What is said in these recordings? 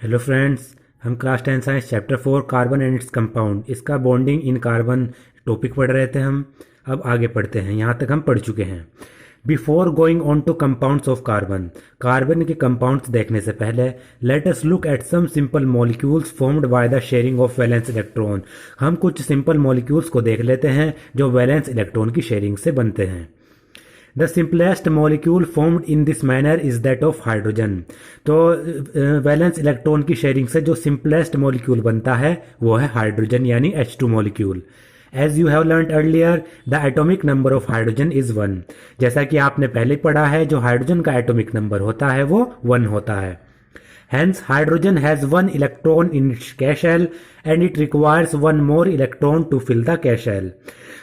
Hello friends, हम class 10 science chapter 4 carbon and its compound इसका bonding in carbon topic पढ़ रहे थे। हम अब आगे पढ़ते हैं। यहाँ तक हम पढ़ चुके हैं। Before going on to compounds of carbon, carbon के कंपाउंड्स देखने से पहले let us look at some simple molecules formed by the sharing of valence electron. हम कुछ सिंपल मॉलिक्यूल्स को देख लेते हैं जो वैलेंस इलेक्ट्रॉन की शेयरिंग से बनते हैं। The simplest molecule formed in this manner is that of hydrogen. तो वैलेंस इलेक्ट्रॉन की शेयरिंग से जो सिंपलेस्ट मॉलिक्यूल बनता है वो है हाइड्रोजन यानी H2 molecule. As you have learn earlier the atomic number of hydrogen is 1। जैसा कि आपने पहले पढ़ा है, जो हाइड्रोजन का एटॉमिक नंबर होता है वो 1 होता है। Hence, hydrogen has 1 electron in its K shell and it requires 1 more electron to fill the K shell.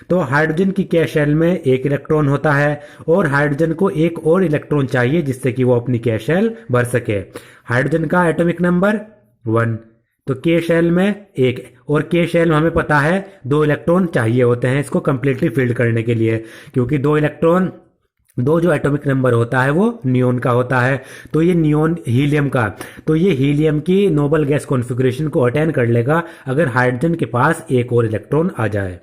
तो हाइड्रोजन की K shell में एक इलेक्ट्रॉन होता है और हाइड्रोजन को एक और इलेक्ट्रॉन चाहिए जिससे कि वो अपनी K shell भर सके। हाइड्रोजन का एटॉमिक नंबर 1, तो K shell में एक, और K shell में हमें पता है 2 इलेक्ट्रॉन चाहिए होते हैं इसको कंप्लीटली फिल्ड करने के लिए, क्योंकि 2 इलेक्ट्रॉन, 2 जो एटॉमिक नंबर होता है वो नियोन का होता है। तो ये नियोन हीलियम का, तो ये हीलियम की नोबल गैस कॉन्फ़िगरेशन को अटेन कर लेगा अगर हाइड्रोजन के पास एक और इलेक्ट्रॉन आ जाए।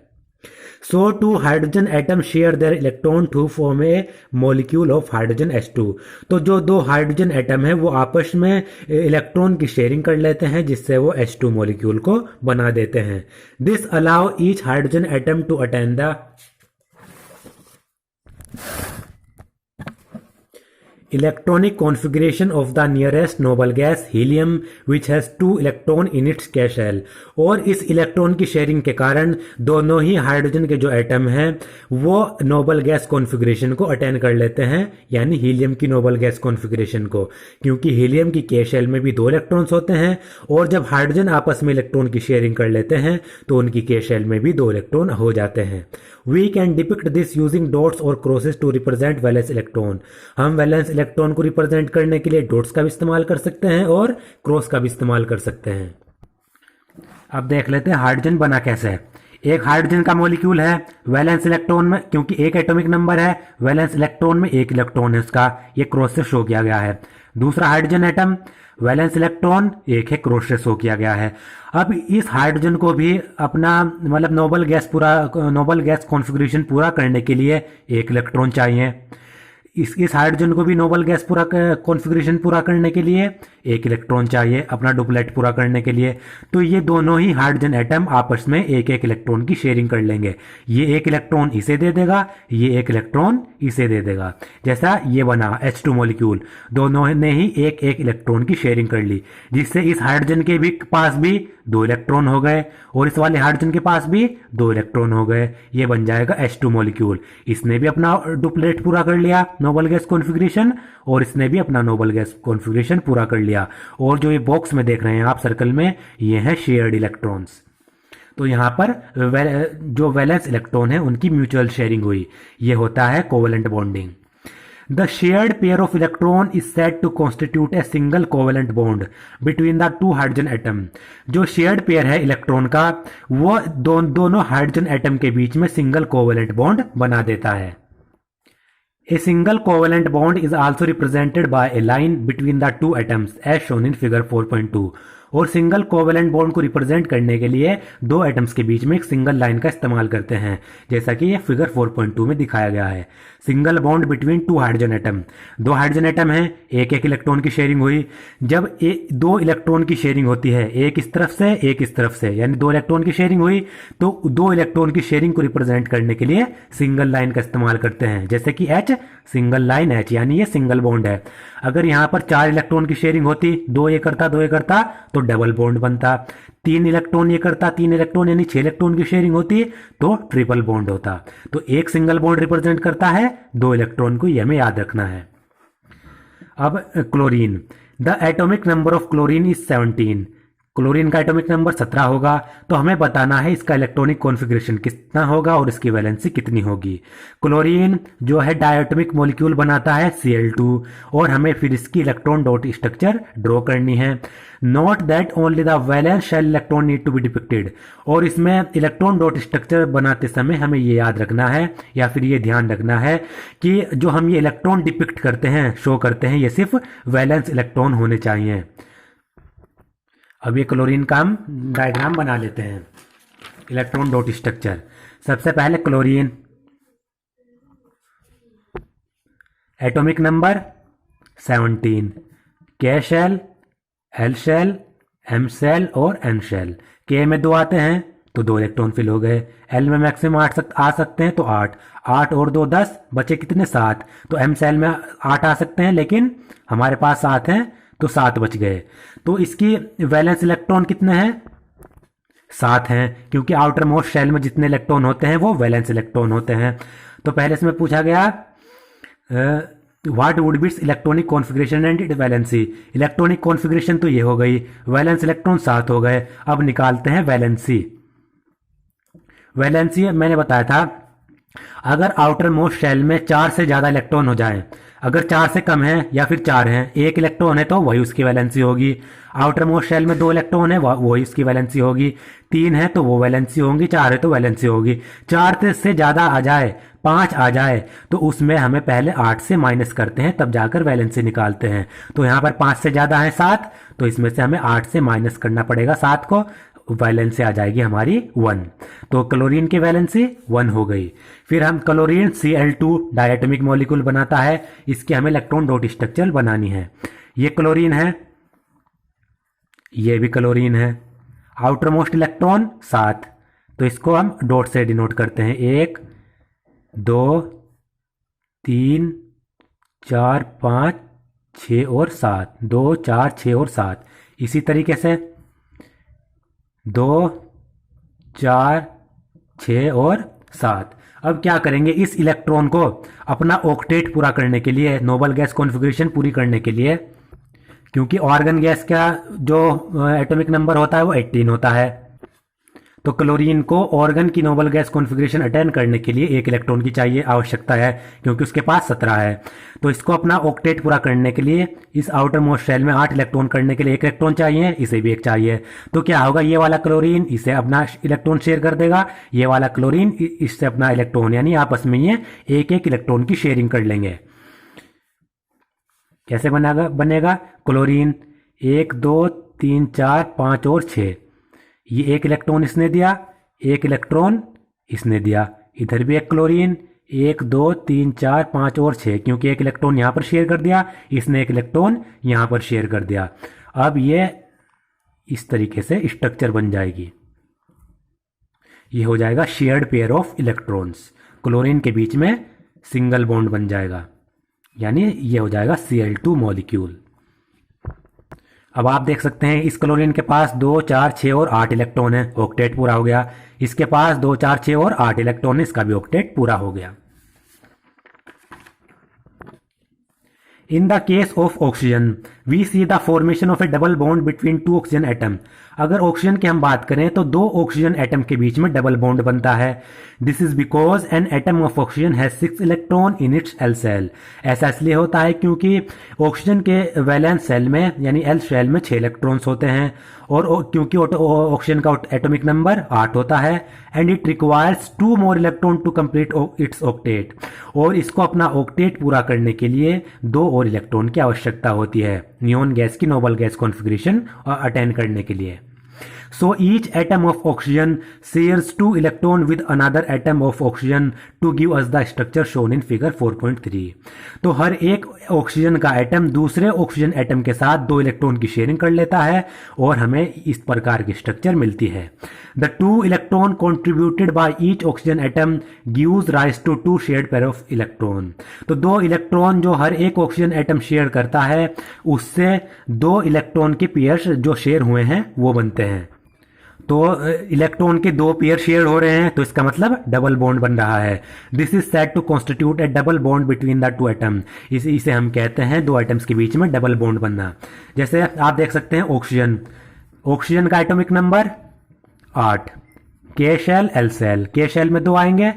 So two hydrogen atom share their electron to form a molecule of hydrogen H2। तो जो 2 हाइड्रोजन एटम है वो आपस में इलेक्ट्रॉन की शेयरिंग कर लेते हैं जिससे वो H2 मॉलिक्यूल को बना देते हैं। This allow each hydrogen atom to attain the electronic configuration of the nearest noble gas helium which has 2 electron in its K shell। और इस इलेक्ट्रॉन की शेयरिंग के कारण दोनों ही हाइड्रोजन के जो एटम हैं वो नोबल गैस कॉन्फ़िगरेशन को अटेन कर लेते हैं, यानी हीलियम की नोबल गैस कॉन्फ़िगरेशन को, क्योंकि हीलियम की K shell में भी 2 इलेक्ट्रॉन्स होते हैं और जब हाइड्रोजन आपस में इलेक्ट्रॉन की शेयरिंग कर लेते हैं तो उनकी K shell में भी 2 इलेक्ट्रॉन हो जाते हैं। We can depict this using dots और crosses to represent valence electron. हम वैलेंस इलेक्ट्रॉन को रिप्रेजेंट करने के लिए डॉट्स का भी इस्तेमाल कर सकते हैं और क्रॉस का भी इस्तेमाल कर सकते हैं। अब देख लेते हैं हाइड्रोजन बना कैसे है। एक हाइड्रोजन का मॉलिक्यूल है, वैलेंस इलेक्ट्रॉन में, क्योंकि एक एटॉमिक नंबर है, वैलेंस इलेक्ट्रॉन में एक इलेक्ट्रॉन है उसका, ये क्रॉस से शो किया गया है। दूसरा हाइड्रोजन एटम, वैलेंस इलेक्ट्रॉन एक है, क्रॉस से शो किया गया है। अब इस हाइड्रोजन को भी अपना मतलब नोबल गैस कॉन्फ़िगरेशन पूरा करने के लिए एक इलेक्ट्रॉन चाहिए। इस हाइड्रोजन को भी नोबल गैस पूरा कॉन्फ़िगरेशन पूरा करने के लिए एक इलेक्ट्रॉन चाहिए अपना डुप्लेट पूरा करने के लिए। तो ये दोनों ही हाइड्रोजन एटम आपस में एक एक इलेक्ट्रॉन की शेयरिंग कर लेंगे। ये एक इलेक्ट्रॉन इसे दे देगा, ये एक इलेक्ट्रॉन इसे दे देगा। जैसा ये बना H2 मॉलिक्यूल, दोनों ने ही एक एक इलेक्ट्रॉन की शेयरिंग कर ली, जिससे इस हाइड्रोजन के भी पास भी 2 इलेक्ट्रॉन हो गए और इस वाले हाइड्रोजन के पास भी 2 इलेक्ट्रॉन हो गए। ये बन जाएगा H2 मॉलिक्यूल। इसने भी अपना डुप्लेट पूरा कर लिया नोबल गैस कॉन्फ़िगरेशन और इसने भी अपना नोबल गैस कॉन्फ़िगरेशन पूरा कर लिया। और जो ये बॉक्स में देख रहे हैं आप सर्कल में, ये है शेयर्ड इलेक्ट्रॉन्स। तो यहाँ पर जो वैलेंस इलेक्ट्रॉन है उनकी म्यूचुअल शेयरिंग हुई, ये होता है covalent bonding. The shared pair of electron is said to constitute a single covalent bond between the 2 hydrogen atom। जो शेयर्ड पेयर है इलेक्ट्रॉन का वो दोनों हाइड्रोजन एटम के बीच में सिंगल कोवेलेंट बॉन्ड बना देता है। A single covalent bond is also represented by a line between the 2 atoms as shown in figure 4.2। और सिंगल कोवेलेंट बॉन्ड को रिप्रेजेंट करने के लिए 2 एटम्स के बीच में एक सिंगल लाइन का इस्तेमाल करते हैं, जैसा कि ये फिगर 4.2 में दिखाया गया है। Single bond between 2 hydrogen atom, 2 hydrogen atom है, एक एक इलेक्ट्रॉन की शेयरिंग हुई। जब 2 इलेक्ट्रॉन की शेयरिंग होती है, एक इस तरफ से एक इस तरफ से, यानी 2 इलेक्ट्रॉन की शेयरिंग हुई, तो 2 इलेक्ट्रॉन की शेयरिंग को रिप्रेजेंट करने के लिए सिंगल लाइन का इस्तेमाल करते हैं, जैसे कि H, सिंगल लाइन H, यानी ये सिंगल बॉन्ड है। अगर यहाँ पर 4 इलेक्ट्रॉन की शेयरिंग होती, 2 ये करता 2 ये करता, तो डबल बॉन्ड बनता। 3 इलेक्ट्रॉन ये करता 3 इलेक्ट्रॉन यानी 6 इलेक्ट्रॉन की शेयरिंग होती तो ट्रिपल बॉन्ड होता। तो एक सिंगल बॉन्ड रिप्रेजेंट करता है 2 इलेक्ट्रॉन को, ये हमें याद रखना है। अब chlorine, the atomic number of chlorine is 17। Chlorine का एटॉमिक नंबर 17 होगा, तो हमें बताना है इसका इलेक्ट्रॉनिक कॉन्फ़िगरेशन कितना होगा और इसकी वैलेंसी कितनी होगी। क्लोरीन जो है डायटोमिक मॉलिक्यूल बनाता है Cl2 और हमें फिर इसकी इलेक्ट्रॉन डॉट स्ट्रक्चर ड्रॉ करनी है। Note that only the valence shell electron need to be depicted. और इसमें इलेक्ट्रॉन डॉट स्ट्रक्चर बनाते समय हमें ये याद रखना है या फिर ये ध्यान रखना है कि जो हम ये इलेक्ट्रॉन डिपिक्ट करते हैं, शो करते हैं, ये सिर्फ वैलेंस इलेक्ट्रॉन होने चाहिए। अब ये क्लोरीन का हम डायग्राम बना लेते हैं, इलेक्ट्रॉन डॉट स्ट्रक्चर। सबसे पहले chlorine, atomic number 17, K shell, L shell, M shell और एन शेल। के में 2 आते हैं तो 2 इलेक्ट्रॉन फिल हो गए। एल में मैक्सिमम 8 आ सकते हैं तो 8 और 2 10, बचे कितने 7। तो एम शेल में 8 आ सकते हैं लेकिन हमारे पास 7 हैं तो 7 बच गए। तो इसकी वैलेंस इलेक्ट्रॉन कितने हैं, 7 हैं, क्योंकि आउटर मोस्ट शेल में जितने इलेक्ट्रॉन होते हैं वो वैलेंस इलेक्ट्रॉन होते हैं। तो पहले इसमें पूछा गया what would be it's electronic configuration and it valency. Electronic configuration तो ये हो गई, वैलेंस इलेक्ट्रॉन 7 हो गए। अब निकालते हैं वैलेंसी। वैलेंसी मैंने बताया था, अगर आउटर मोस्ट शेल में 4 से ज्यादा इलेक्ट्रॉन हो जाएं, अगर 4 से कम है या फिर 4 हैं, 1 इलेक्ट्रॉन है तो वही उसकी वैलेंसी होगी। आउटर मोस्ट शेल में 2 इलेक्ट्रॉन है वही उसकी वैलेंसी होगी। 3 है तो वो वैलेंसी होगी, 4 है तो वैलेंसी होगी। 4 से ज्यादा आ जाए, 5 आ जाए तो उसमें हमें पहले 8 से माइनस करते हैं तब जाकर वैलेंसी निकालते हैं। तो यहां पर 5 से ज्यादा है 7, तो इसमें से हमें 8 से माइनस करना पड़ेगा 7 को, वैलेंसी आ जाएगी हमारी 1। तो क्लोरीन की वैलेंसी 1 हो गई। फिर हम क्लोरीन Cl2 डायटोमिक मॉलिक्यूल बनाता है, इसके हमें इलेक्ट्रॉन डॉट स्ट्रक्चर बनानी है। ये क्लोरीन है, ये भी क्लोरीन है, आउटर मोस्ट इलेक्ट्रॉन 7, तो इसको हम डॉट से डिनोट करते हैं। 1 2 3 4 5 6 और 7, 2 4 6 और 7। इसी तरीके से 2 4 6 और 7। अब क्या करेंगे, इस इलेक्ट्रॉन को अपना ऑक्टेट पूरा करने के लिए, नोबल गैस कॉन्फ़िगरेशन पूरी करने के लिए, क्योंकि ऑर्गन गैस का जो एटॉमिक नंबर होता है वो 18 होता है, तो क्लोरीन को ऑर्गन की नोबल गैस कॉन्फ़िगरेशन अटेन करने के लिए 1 इलेक्ट्रॉन की चाहिए आवश्यकता है, क्योंकि उसके पास 17 है। तो इसको अपना ऑक्टेट पूरा करने के लिए, इस आउटर मोस्ट शेल में 8 इलेक्ट्रॉन करने के लिए 1 इलेक्ट्रॉन चाहिए, इसे भी 1 चाहिए। तो क्या होगा, ये वाला क्लोरीन इसे अपना इलेक्ट्रॉन शेयर कर देगा, ये वाला क्लोरीन इससे अपना इलेक्ट्रॉन, यानी आपस में ये 1 इलेक्ट्रॉन की शेयरिंग कर लेंगे। कैसे बनेगा क्लोरीन 1 2 3 4 5 और 6, ये 1 इलेक्ट्रॉन इसने दिया, 1 इलेक्ट्रॉन इसने दिया। इधर भी एक क्लोरीन 1 2 3 4 5 और 6, क्योंकि 1 इलेक्ट्रॉन यहां पर शेयर कर दिया, इसने 1 इलेक्ट्रॉन यहां पर शेयर कर दिया। अब ये इस तरीके से स्ट्रक्चर बन जाएगी, ये हो जाएगा shared pair of electrons. Chlorine के बीच में सिंगल बॉन्ड बन जाएगा, यानी ये हो जाएगा Cl2 मॉलिक्यूल। अब आप देख सकते हैं इस क्लोरीन के पास 2 4 6 और 8 इलेक्ट्रॉन है, ऑक्टेट पूरा हो गया। इसके पास 2 4 6 और 8 इलेक्ट्रॉन है, इसका भी ऑक्टेट पूरा हो गया। In the case of oxygen, we see the formation of a double bond between 2 oxygen atom. अगर ऑक्सीजन की हम बात करें तो 2 ऑक्सीजन एटम के बीच में डबल बॉन्ड बनता है। This is because an atom of oxygen has 6 electron in its L shell. ऐसा इसलिए होता है क्योंकि ऑक्सीजन के वैलेंस सेल में यानी एल शेल में 6 इलेक्ट्रॉन्स होते हैं, और क्योंकि ऑक्सीजन का एटॉमिक नंबर 8 होता है, and it requires 2 more electron to complete its octet. और इसको अपना ऑक्टेट पूरा करने के लिए 2 और इलेक्ट्रॉन की आवश्यकता होती है नियॉन गैस की नोबल गैस कॉन्फ़िगरेशन अटेन करने के लिए। So each atom of oxygen shares 2 electron with another atom of oxygen to give us the structure shown in figure 4.3। तो हर एक ऑक्सीजन का एटम दूसरे ऑक्सीजन एटम के साथ 2 इलेक्ट्रॉन की शेयरिंग कर लेता है और हमें इस प्रकार की स्ट्रक्चर मिलती है। The 2 electron contributed by each oxygen atom gives rise to 2 shared pair of electron। तो 2 इलेक्ट्रॉन जो हर एक ऑक्सीजन एटम शेयर करता है उससे 2 इलेक्ट्रॉन के पेयर्स जो शेयर हुए हैं वो बनते हैं। तो इलेक्ट्रॉन के 2 पेयर शेयर हो रहे हैं तो इसका मतलब डबल बॉन्ड बन रहा है। This is said to constitute a double bond between the 2 atom. इसे हम कहते हैं 2 एटम्स के बीच में डबल बॉन्ड बनना। जैसे आप देख सकते हैं ऑक्सीजन का एटॉमिक नंबर 8, के शेल एल शेल, के शेल में 2 आएंगे,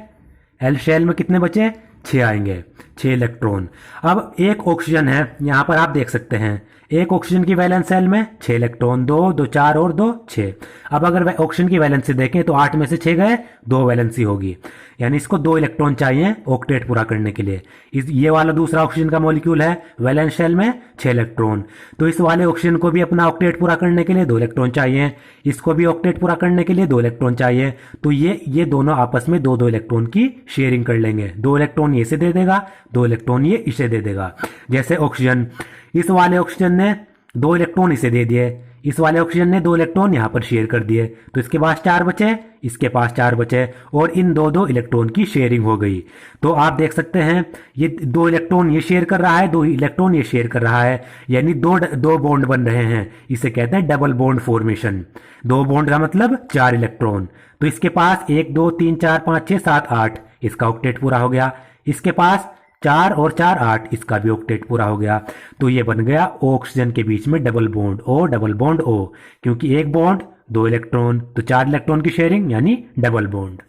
एल शेल में कितने बचे 6 आएंगे, 6 इलेक्ट्रॉन। अब एक ऑक्सीजन है, यहां पर आप देख सकते हैं एक ऑक्सीजन की वैलेंस शेल में 6 इलेक्ट्रॉन, 2 2 4 और 2 6। अब अगर ऑक्सीजन की वैलेंसी देखें तो 8 में से 6 गए, 2 वैलेंसी होगी, यानी इसको 2 इलेक्ट्रॉन चाहिए ऑक्टेट पूरा करने के लिए। ये वाला दूसरा ऑक्सीजन का मॉलिक्यूल है, वैलेंस शेल में 6 इलेक्ट्रॉन, तो इस वाले ऑक्सीजन को भी अपना ऑक्टेट पूरा करने के लिए 2 इलेक्ट्रॉन चाहिए, इसको भी ऑक्टेट पूरा करने के लिए 2 इलेक्ट्रॉन चाहिए। तो ये दोनों आपस में 2 इलेक्ट्रॉन की शेयरिंग कर लेंगे, 2 इलेक्ट्रॉन ये से दे देगा, 2 इलेक्ट्रॉन ये इसे दे देगा। जैसे ऑक्सीजन, इस वाले ऑक्सीजन ने 2 इलेक्ट्रॉन इसे दे दिए, इस वाले ऑक्सीजन ने 2 इलेक्ट्रॉन यहां पर शेयर कर दिए, तो इसके पास 4 बचे, इसके पास 4 बचे, और इन 2 इलेक्ट्रॉन की शेयरिंग हो गई। तो आप देख सकते हैं ये 2 इलेक्ट्रॉन ये शेयर कर रहा है, 2 इलेक्ट्रॉन ये शेयर कर रहा है, यानी दो बॉन्ड बन रहे हैं, इसे कहते हैं डबल बॉन्ड फॉर्मेशन। 2 बॉन्ड का मतलब 4 इलेक्ट्रॉन, तो इसके पास 1 2 3 4 5 6 7 8, इसका ऑक्टेट पूरा हो गया। इसके पास 4 और 4 8, इसका भी ऑक्टेट पूरा हो गया। तो ये बन गया ऑक्सीजन के बीच में double bond O, double bond O, क्योंकि एक बॉन्ड 2 इलेक्ट्रॉन, तो 4 इलेक्ट्रॉन की शेयरिंग यानी double bond.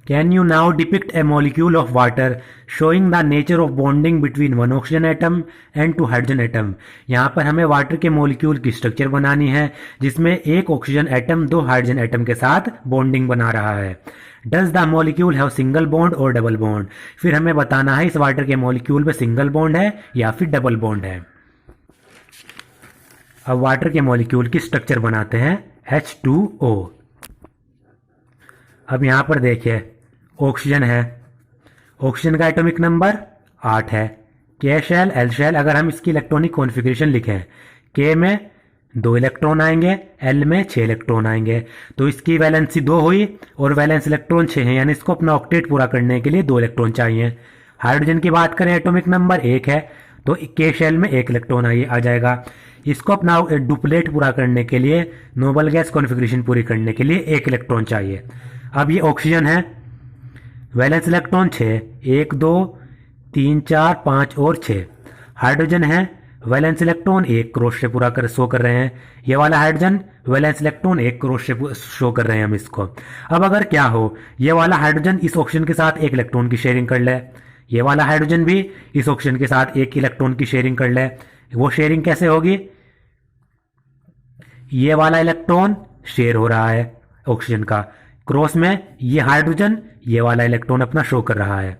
Can you now depict a molecule of water showing the nature of bonding between one oxygen atom and 2 hydrogen atom? यहाँ पर हमें water के molecule की स्ट्रक्चर बनानी है जिसमें एक ऑक्सीजन एटम 2 हाइड्रोजन एटम के साथ बॉन्डिंग बना रहा है। Does the molecule have single bond or double bond? फिर हमें बताना है इस वाटर के मॉलिक्यूल में सिंगल बॉन्ड है या फिर डबल बॉन्ड है। अब वाटर के मॉलिक्यूल की स्ट्रक्चर बनाते हैं H2O। अब यहां पर देखिए ऑक्सीजन है, ऑक्सीजन का एटॉमिक नंबर 8 है, K शेल L शेल। अगर हम इसकी इलेक्ट्रॉनिक कॉन्फ़िगरेशन लिखें, K में 2 इलेक्ट्रॉन आएंगे, L में 6 इलेक्ट्रॉन आएंगे, तो इसकी वैलेंसी 2 हुई और वैलेंस इलेक्ट्रॉन 6 है, यानी इसको अपना ऑक्टेट पूरा करने के लिए 2 इलेक्ट्रॉन चाहिए। हाइड्रोजन की बात करें, एटॉमिक नंबर 1 है, तो K शेल में 1 इलेक्ट्रॉन आ जाएगा। इसको अपना डुप्लेट पूरा करने के लिए, नोबल गैस कॉन्फ़िगरेशन पूरी करने के लिए 1 इलेक्ट्रॉन चाहिए। अब ये ऑक्सीजन है, वैलेंस इलेक्ट्रॉन 6, 1 2 3 4 5 और 6। हाइड्रोजन है, वैलेंस इलेक्ट्रॉन 1 क्रॉस से पूरा कर शो कर रहे हैं, ये वाला हाइड्रोजन वैलेंस इलेक्ट्रॉन 1 क्रॉस से शो कर रहे हैं हम इसको। अब अगर क्या हो, ये वाला हाइड्रोजन इस ऑक्सीजन के साथ 1 इलेक्ट्रॉन की शेयरिंग कर ले, ये वाला हाइड्रोजन भी इस ऑक्सीजन के साथ 1 इलेक्ट्रॉन की शेयरिंग कर ले, वो शेयरिंग कैसे होगी? ये वाला इलेक्ट्रॉन शेयर हो रहा है ऑक्सीजन का, क्रॉस में ये हाइड्रोजन ये वाला इलेक्ट्रॉन अपना शो कर रहा है,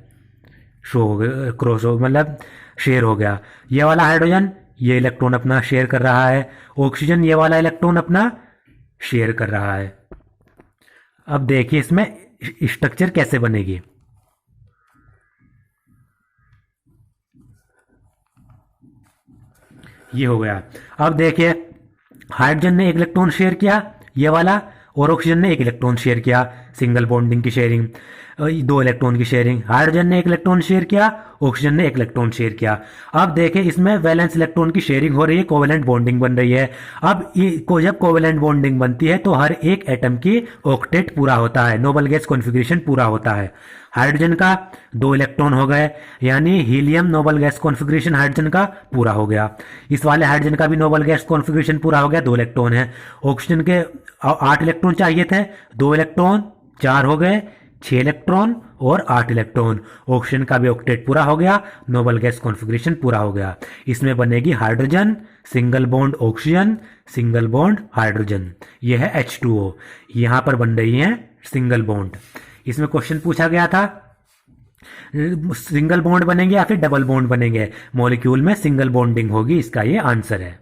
शो हो गया, क्रॉस हो मतलब शेयर हो गया। ये वाला हाइड्रोजन ये इलेक्ट्रॉन अपना शेयर कर रहा है, ऑक्सीजन ये वाला इलेक्ट्रॉन अपना शेयर कर रहा है। अब देखिए इसमें स्ट्रक्चर कैसे बनेगी। ये हो गया। अब देखिए हाइड्रोजन ने 1 इलेक्ट्रॉन शेयर किया ये वाला, और ऑक्सीजन ने 1 इलेक्ट्रॉन शेयर किया, सिंगल बॉन्डिंग की शेयरिंग, 2 इलेक्ट्रॉन की शेयरिंग। हाइड्रोजन ने 1 इलेक्ट्रॉन शेयर किया, ऑक्सीजन ने 1 इलेक्ट्रॉन शेयर किया। अब देखें इसमें वैलेंस इलेक्ट्रॉन की शेयरिंग हो रही है, कोवेलेंट बॉन्डिंग बन रही है। अब जब कोवेलेंट बॉन्डिंग बनती है तो हर एक एटम की ऑक्टेट पूरा होता है, नोबल गैस कॉन्फ़िगरेशन पूरा होता है। हाइड्रोजन का 2 इलेक्ट्रॉन हो गए, यानी helium noble gas configuration hydrogen का पूरा हो गया। इस वाले हाइड्रोजन का भी नोबल गैस कॉन्फ़िगरेशन पूरा हो गया, 2 इलेक्ट्रॉन है। ऑक्सीजन के 8 इलेक्ट्रॉन चाहिए थे, 2 इलेक्ट्रॉन 4 हो गए, 6 इलेक्ट्रॉन और 8 इलेक्ट्रॉन। ऑक्सीजन का भी ऑक्टेट पूरा हो गया, नोबल गैस कॉन्फ़िगरेशन पूरा हो गया। इसमें बनेगी hydrogen, single bond oxygen, single bond hydrogen. यह है H2O। यहां पर बन रही है सिंगल बॉन्ड। इसमें क्वेश्चन पूछा गया था सिंगल बॉन्ड बनेंगे या फिर डबल बॉन्ड बनेंगे, मॉलिक्यूल में सिंगल बॉन्डिंग होगी, इसका ये आंसर है।